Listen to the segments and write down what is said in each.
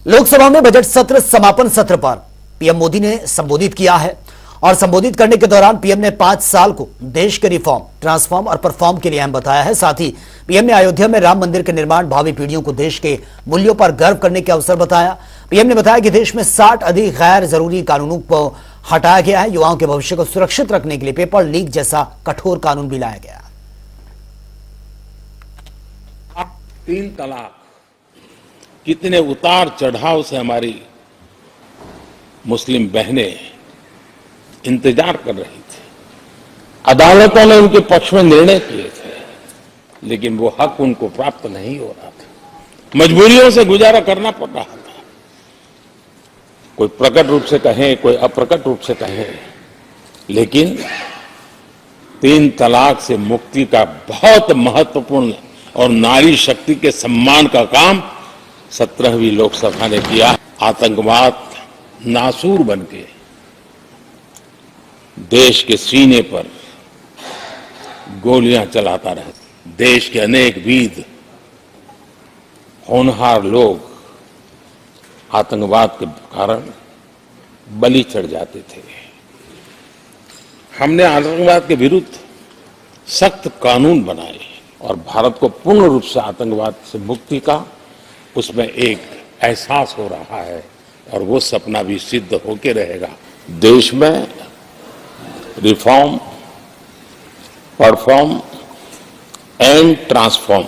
लोकसभा में बजट सत्र समापन सत्र पर पीएम मोदी ने संबोधित किया है और संबोधित करने के दौरान पीएम ने 5 साल को देश के रिफॉर्म, ट्रांसफॉर्म और परफॉर्म के लिए अहम बताया है। साथ ही पीएम ने अयोध्या में राम मंदिर के निर्माण भावी पीढ़ियों को देश के मूल्यों पर गर्व करने के अवसर बताया। पीएम ने बताया कि देश में 60 अधिक गैर जरूरी कानूनों को हटाया गया है। युवाओं के भविष्य को सुरक्षित रखने के लिए पेपर लीक जैसा कठोर कानून भी लाया गया। 3 तलाक कितने उतार चढ़ाव से हमारी मुस्लिम बहनें इंतजार कर रही थी। अदालतों ने उनके पक्ष में निर्णय किए थे, लेकिन वो हक उनको प्राप्त नहीं हो रहा था। मजबूरियों से गुजारा करना पड़ रहा था। कोई प्रकट रूप से कहें, कोई अप्रकट रूप से कहें, लेकिन 3 तलाक से मुक्ति का बहुत महत्वपूर्ण और नारी शक्ति के सम्मान का काम 17वीं लोकसभा ने किया। आतंकवाद नासूर बनके देश के सीने पर गोलियां चलाता रहे। देश के अनेक वीर होनहार लोग आतंकवाद के कारण बलि चढ़ जाते थे। हमने आतंकवाद के विरुद्ध सख्त कानून बनाए और भारत को पूर्ण रूप से आतंकवाद से मुक्ति का उसमें एक एहसास हो रहा है और वो सपना भी सिद्ध होके रहेगा। देश में रिफॉर्म, परफॉर्म एंड ट्रांसफॉर्म,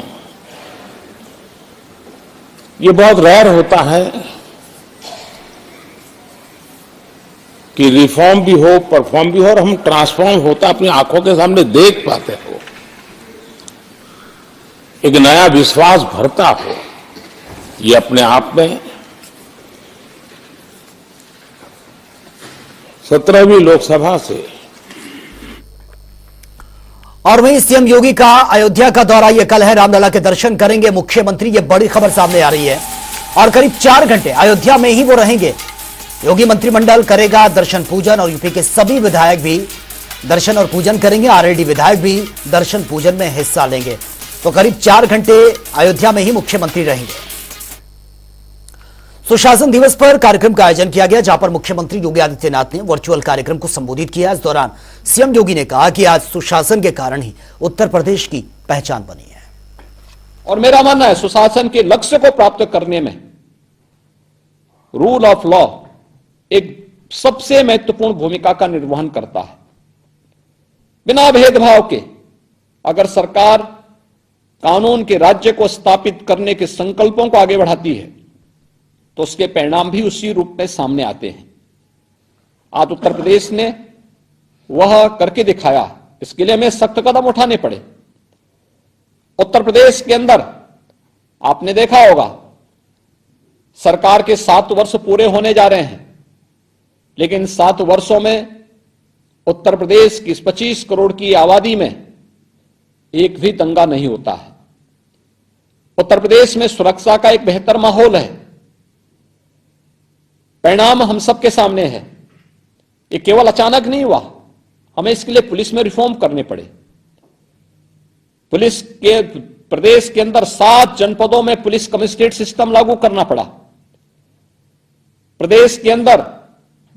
ये बहुत रेयर होता है कि रिफॉर्म भी हो, परफॉर्म भी हो और हम ट्रांसफॉर्म होता अपनी आंखों के सामने देख पाते हो, एक नया विश्वास भरता हो। ये अपने आप में 17वीं लोकसभा से। और वहीं सीएम योगी का अयोध्या का दौरा ये कल है। रामलला के दर्शन करेंगे मुख्यमंत्री, ये बड़ी खबर सामने आ रही है और करीब 4 घंटे अयोध्या में ही वो रहेंगे। योगी मंत्रिमंडल करेगा दर्शन पूजन और यूपी के सभी विधायक भी दर्शन और पूजन करेंगे। आरएलडी विधायक भी दर्शन पूजन में हिस्सा लेंगे। तो करीब 4 घंटे अयोध्या में ही मुख्यमंत्री रहेंगे। सुशासन दिवस पर कार्यक्रम का आयोजन किया गया, जहां पर मुख्यमंत्री योगी आदित्यनाथ ने वर्चुअल कार्यक्रम को संबोधित किया। इस दौरान सीएम योगी ने कहा कि आज सुशासन के कारण ही उत्तर प्रदेश की पहचान बनी है। और मेरा मानना है सुशासन के लक्ष्य को प्राप्त करने में रूल ऑफ लॉ एक सबसे महत्वपूर्ण भूमिका का निर्वहन करता है। बिना भेदभाव के अगर सरकार कानून के राज्य को स्थापित करने के संकल्पों को आगे बढ़ाती है तो उसके परिणाम भी उसी रूप में सामने आते हैं। आज उत्तर प्रदेश ने वह करके दिखाया, इसके लिए हमें सख्त कदम उठाने पड़े। उत्तर प्रदेश के अंदर आपने देखा होगा सरकार के 7 वर्ष पूरे होने जा रहे हैं, लेकिन 7 वर्षों में उत्तर प्रदेश की 25 करोड़ की आबादी में एक भी दंगा नहीं होता है। उत्तर प्रदेश में सुरक्षा का एक बेहतर माहौल है। परिणाम हम सबके सामने है। ये केवल अचानक नहीं हुआ, हमें इसके लिए पुलिस में रिफॉर्म करने पड़े। पुलिस के प्रदेश के अंदर 7 जनपदों में पुलिस कमिश्नरेट सिस्टम लागू करना पड़ा। प्रदेश के अंदर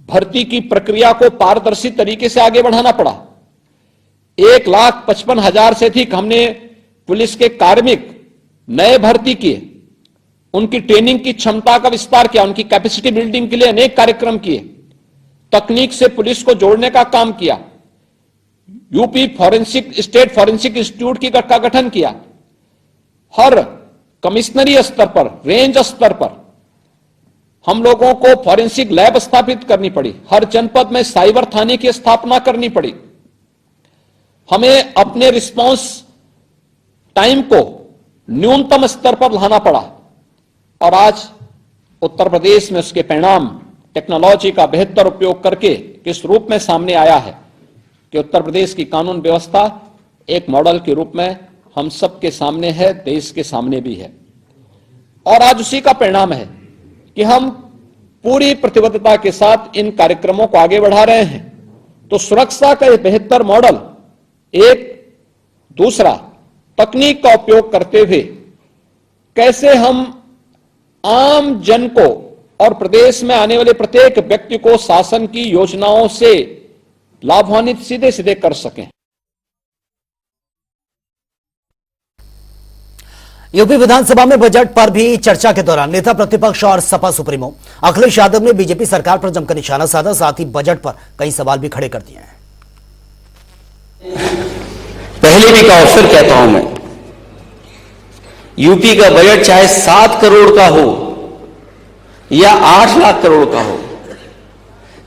भर्ती की प्रक्रिया को पारदर्शी तरीके से आगे बढ़ाना पड़ा। 1,55,000 से अधिक हमने पुलिस के कार्मिक नए भर्ती किए, उनकी ट्रेनिंग की क्षमता का विस्तार किया, उनकी कैपेसिटी बिल्डिंग के लिए अनेक कार्यक्रम किए, तकनीक से पुलिस को जोड़ने का काम किया, यूपी स्टेट फॉरेंसिक इंस्टीट्यूट का गठन किया। हर कमिश्नरी स्तर पर, रेंज स्तर पर हम लोगों को फॉरेंसिक लैब स्थापित करनी पड़ी। हर जनपद में साइबर थाने की स्थापना करनी पड़ी। हमें अपने रिस्पांस टाइम को न्यूनतम स्तर पर लाना पड़ा और आज उत्तर प्रदेश में उसके परिणाम टेक्नोलॉजी का बेहतर उपयोग करके किस रूप में सामने आया है कि उत्तर प्रदेश की कानून व्यवस्था एक मॉडल के रूप में हम सबके सामने है, देश के सामने भी है। और आज उसी का परिणाम है कि हम पूरी प्रतिबद्धता के साथ इन कार्यक्रमों को आगे बढ़ा रहे हैं। तो सुरक्षा का एक बेहतर मॉडल, एक दूसरा तकनीक का उपयोग करते हुए कैसे हम आम जन को और प्रदेश में आने वाले प्रत्येक व्यक्ति को शासन की योजनाओं से लाभान्वित सीधे सीधे कर सकें। यूपी विधानसभा में बजट पर भी चर्चा के दौरान नेता प्रतिपक्ष और सपा सुप्रीमो अखिलेश यादव ने बीजेपी सरकार पर जमकर निशाना साधा, साथ ही बजट पर कई सवाल भी खड़े कर दिए हैं। पहले भी का अवसर कहता हूं मैं, यूपी का बजट चाहे 7 करोड़ का हो या 8 लाख करोड़ का हो,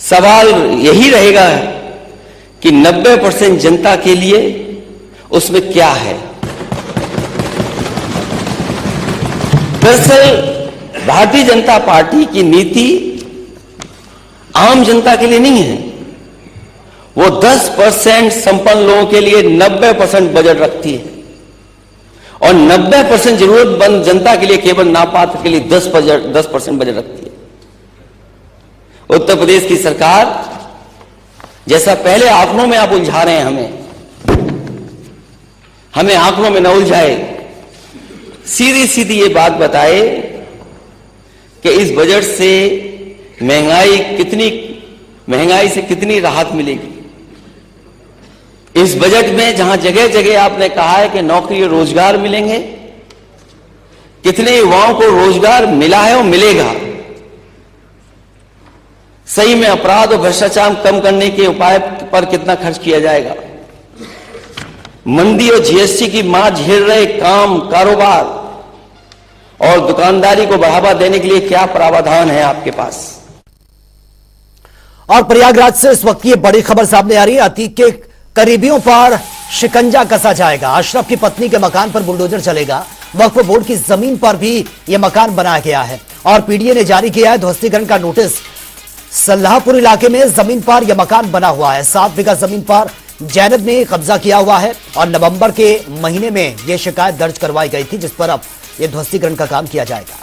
सवाल यही रहेगा कि 90% जनता के लिए उसमें क्या है। दरअसल भारतीय जनता पार्टी की नीति आम जनता के लिए नहीं है, वो 10% संपन्न लोगों के लिए 90% बजट रखती है और 90% जरूरतमंद जनता के लिए, केवल नापात्र के लिए 10% बजट रखती है। उत्तर प्रदेश की सरकार जैसा पहले आंकड़ों में आप उलझा रहे हैं, हमें आंकड़ों में न उलझाए, सीधी सीधी ये बात बताए कि इस बजट से महंगाई से कितनी राहत मिलेगी। इस बजट में जहां जगह जगह आपने कहा है कि नौकरी और रोजगार मिलेंगे, कितने युवाओं को रोजगार मिला है और मिलेगा। सही में अपराध और भ्रष्टाचार कम करने के उपाय पर कितना खर्च किया जाएगा। मंदी और जीएसटी की मार झेल रहे कारोबार और दुकानदारी को बढ़ावा देने के लिए क्या प्रावधान है आपके पास। और प्रयागराज से इस वक्त ये बड़ी खबर सामने आ रही है, अतीक के करीबियों पर शिकंजा कसा जाएगा। अशरफ की पत्नी के मकान पर बुलडोजर चलेगा। वक्फ बोर्ड की जमीन पर भी यह मकान बनाया गया है और पीडीए ने जारी किया है ध्वस्तीकरण का नोटिस। सल्लाहपुर इलाके में जमीन पर यह मकान बना हुआ है। 7 बीघा जमीन पर जैनब ने कब्जा किया हुआ है और नवंबर के महीने में यह शिकायत दर्ज करवाई गई थी, जिस पर अब यह ध्वस्तीकरण का काम किया जाएगा।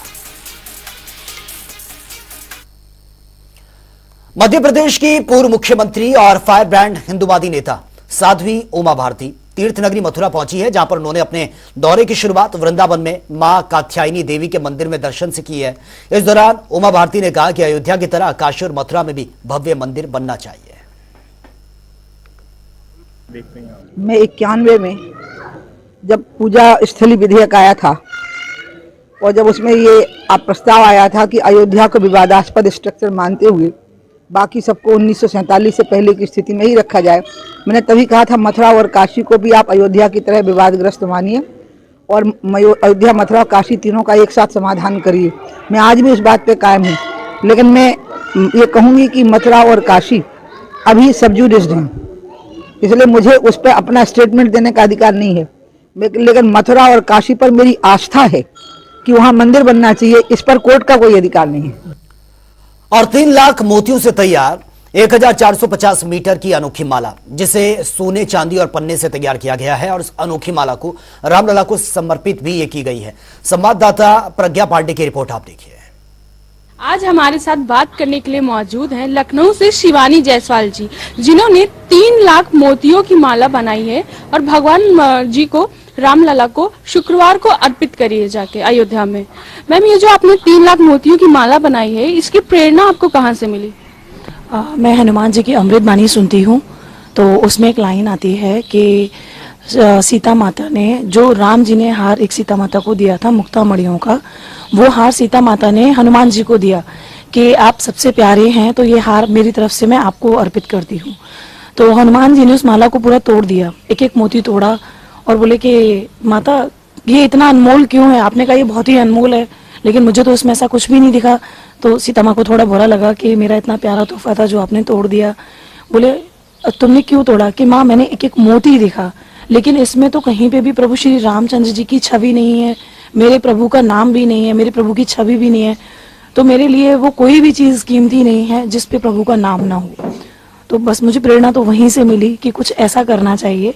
मध्य प्रदेश की पूर्व मुख्यमंत्री और फायर ब्रांड हिंदुवादी नेता साध्वी उमा भारती तीर्थ नगरी मथुरा पहुंची है, जहां पर उन्होंने अपने दौरे की शुरुआत वृंदावन में मां कात्यायनी देवी के मंदिर में दर्शन से की है। इस दौरान उमा भारती ने कहा कि अयोध्या की तरह काशी और मथुरा में भी भव्य मंदिर बनना चाहिए। मैं 91 में जब पूजा स्थली विधेयक आया था और जब उसमें ये प्रस्ताव आया था कि अयोध्या को विवादास्पद स्ट्रक्चर मानते हुए बाकी सबको 1947 से पहले की स्थिति में ही रखा जाए, मैंने तभी कहा था मथुरा और काशी को भी आप अयोध्या की तरह विवादग्रस्त मानिए और अयोध्या, मथुरा और काशी तीनों का एक साथ समाधान करिए। मैं आज भी उस बात पे कायम हूँ, लेकिन मैं ये कहूँगी कि मथुरा और काशी अभी सबजुडिस्ड हैं, इसलिए मुझे उस पर अपना स्टेटमेंट देने का अधिकार नहीं है। लेकिन मथुरा और काशी पर मेरी आस्था है कि वहाँ मंदिर बनना चाहिए, इस पर कोर्ट का कोई अधिकार नहीं है। और 3 लाख मोतियों से तैयार 1450 मीटर की अनोखी माला, जिसे सोने, चांदी और पन्ने से तैयार किया गया है और इस अनोखी माला को रामलला को समर्पित भी ये की गई है। संवाददाता प्रज्ञा पांडे की रिपोर्ट आप देखिए। आज हमारे साथ बात करने के लिए मौजूद हैं लखनऊ से शिवानी जायसवाल जी, जिन्होंने 3 लाख मोतियों की माला बनाई है और भगवान जी को, रामलला को शुक्रवार को अर्पित करी है जाके अयोध्या में। मैम, ये जो आपने 3 लाख मोतियों की माला बनाई है, इसकी प्रेरणा आपको कहाँ से मिली? मैं हनुमान जी की अमृत बानी सुनती हूँ, तो उसमें एक लाइन आती है कि सीता माता ने, जो राम जी ने हार एक सीता माता को दिया था मुक्ता मणियों का, वो हार सीता माता ने हनुमान जी को दिया कि आप सबसे प्यारे हैं, तो ये हार मेरी तरफ से मैं आपको अर्पित करती हूँ। तो हनुमान जी ने उस माला को पूरा तोड़ दिया, एक एक मोती तोड़ा और बोले कि माता ये इतना अनमोल क्यों है? आपने कहा ये बहुत ही अनमोल है, लेकिन मुझे तो उसमें ऐसा कुछ भी नहीं दिखा। तो सीता माँ को थोड़ा बुरा लगा कि मेरा इतना प्यारा तोहफा था जो आपने तोड़ दिया। बोले तुमने क्यों तोड़ा? कि माँ मैंने एक एक मोती दिखा, लेकिन इसमें तो कहीं पे भी प्रभु श्री रामचंद्र जी की छवि नहीं है, मेरे प्रभु का नाम भी नहीं है, मेरे प्रभु की छवि भी नहीं है, तो मेरे लिए वो कोई भी चीज कीमती नहीं है जिस पे प्रभु का नाम ना हो। तो बस मुझे प्रेरणा तो वहीं से मिली कि कुछ ऐसा करना चाहिए।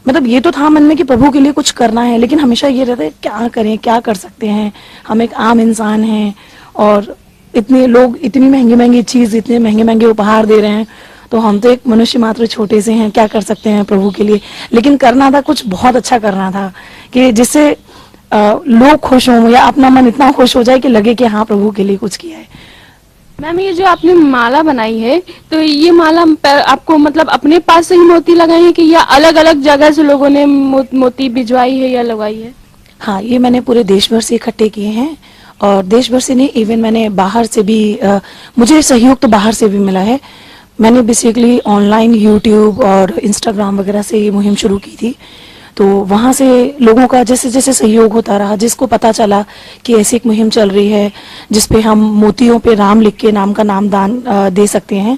मतलब ये तो था मन में कि प्रभु के लिए कुछ करना है, लेकिन हमेशा ये रहता है क्या करें, क्या कर सकते हैं, हम एक आम इंसान हैं और इतने लोग इतनी महंगी महंगी चीज, इतने महंगे महंगे उपहार दे रहे हैं, तो हम तो एक मनुष्य मात्र छोटे से हैं, क्या कर सकते हैं प्रभु के लिए। लेकिन करना था कुछ बहुत अच्छा करना था कि जिससे लोग खुश हों या अपना मन इतना खुश हो जाए कि लगे कि हाँ प्रभु के लिए कुछ किया है। मैम ये जो आपने माला बनाई है तो ये माला आपको मतलब अपने पास से ही मोती लगाए हैं कि या अलग अलग जगह से लोगों ने मोती भिजवाई है या लगवाई है? हाँ, ये मैंने पूरे देश भर से इकट्ठे किए हैं और देश भर से नहीं, इवन मैंने बाहर से भी मुझे सहयोग तो बाहर से भी मिला है। मैंने बेसिकली ऑनलाइन यूट्यूब और इंस्टाग्राम वगैरह से ये मुहिम शुरू की थी, तो वहाँ से लोगों का जैसे जैसे सहयोग होता रहा, जिसको पता चला कि ऐसी एक मुहिम चल रही है जिसपे हम मोतियों पे राम लिख के नाम का नाम दान दे सकते हैं,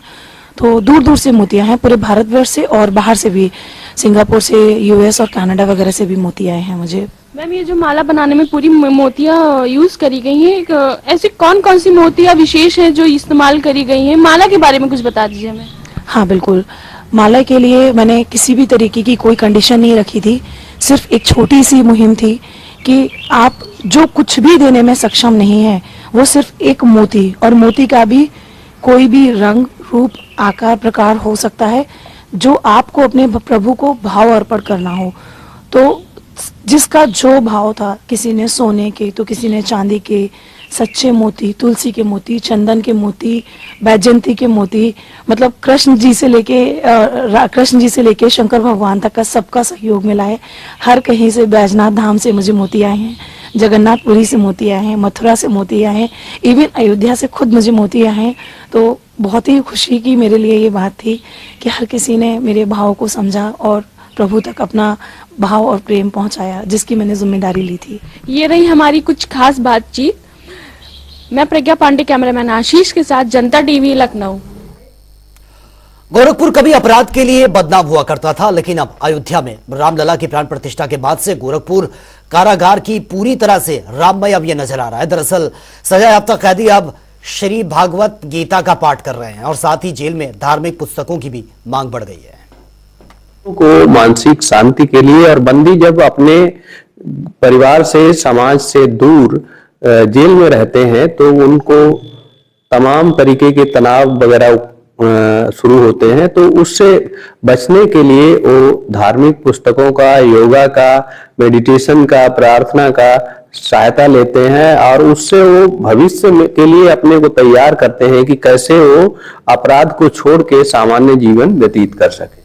तो दूर दूर से मोतियां हैं, पूरे भारतवर्ष से और बाहर से भी, सिंगापुर से, यूएस और कनाडा वगैरह से भी मोती आए हैं मुझे। मैम ये जो माला बनाने में पूरी मोतियां यूज करी गई हैं, ऐसी कौन कौन सी मोतियां विशेष है जो इस्तेमाल करी गई हैं? माला के बारे में कुछ बता दीजिए हमें। हाँ बिल्कुल, माला के लिए मैंने किसी भी तरीके की कोई कंडीशन नहीं रखी थी, सिर्फ एक छोटी सी मुहिम थी कि आप जो कुछ भी देने में सक्षम नहीं है वो सिर्फ एक मोती, और मोती का भी कोई भी रंग रूप आकार प्रकार हो सकता है, जो आपको अपने प्रभु को भाव अर्पण करना हो। तो जिसका जो भाव था, किसी ने सोने के तो किसी ने चांदी के, सच्चे मोती, तुलसी के मोती, चंदन के मोती, बैजयंती के मोती, मतलब कृष्ण जी से लेके शंकर भगवान तक का सबका सहयोग मिला है। हर कहीं से, बैजनाथ धाम से मुझे मोती आए हैं, जगन्नाथपुरी से मोती आए हैं, मथुरा से मोती आए हैं, इवन अयोध्या से खुद मुझे मोती आए हैं। तो बहुत ही खुशी की मेरे लिए ये बात थी कि हर किसी ने मेरे भाव को समझा और प्रभु तक अपना भाव और प्रेम पहुंचाया, जिसकी मैंने जिम्मेदारी ली थी। ये रही हमारी कुछ खास बातचीत। मैं प्रज्ञा पांडे, कैमरामैन आशीष के साथ, जनता टीवी, लखनऊ। गोरखपुर कभी अपराध के लिए बदनाम हुआ करता था, लेकिन अब अयोध्या में रामलला की प्राण प्रतिष्ठा के बाद से गोरखपुर कारागार की पूरी तरह से राममय अब यह नजर आ रहा है। दरअसल सजा याफ्ता कैदी अब श्री भागवत गीता का पाठ कर रहे हैं और साथ ही जेल में धार्मिक पुस्तकों की भी मांग बढ़ गई है। को मानसिक शांति के लिए, और बंदी जब अपने परिवार से, समाज से दूर जेल में रहते हैं तो उनको तमाम तरीके के तनाव वगैरह शुरू होते हैं, तो उससे बचने के लिए वो धार्मिक पुस्तकों का, योगा का, मेडिटेशन का, प्रार्थना का सहायता लेते हैं और उससे वो भविष्य के लिए अपने को तैयार करते हैं कि कैसे वो अपराध को छोड़ के सामान्य जीवन व्यतीत कर सके।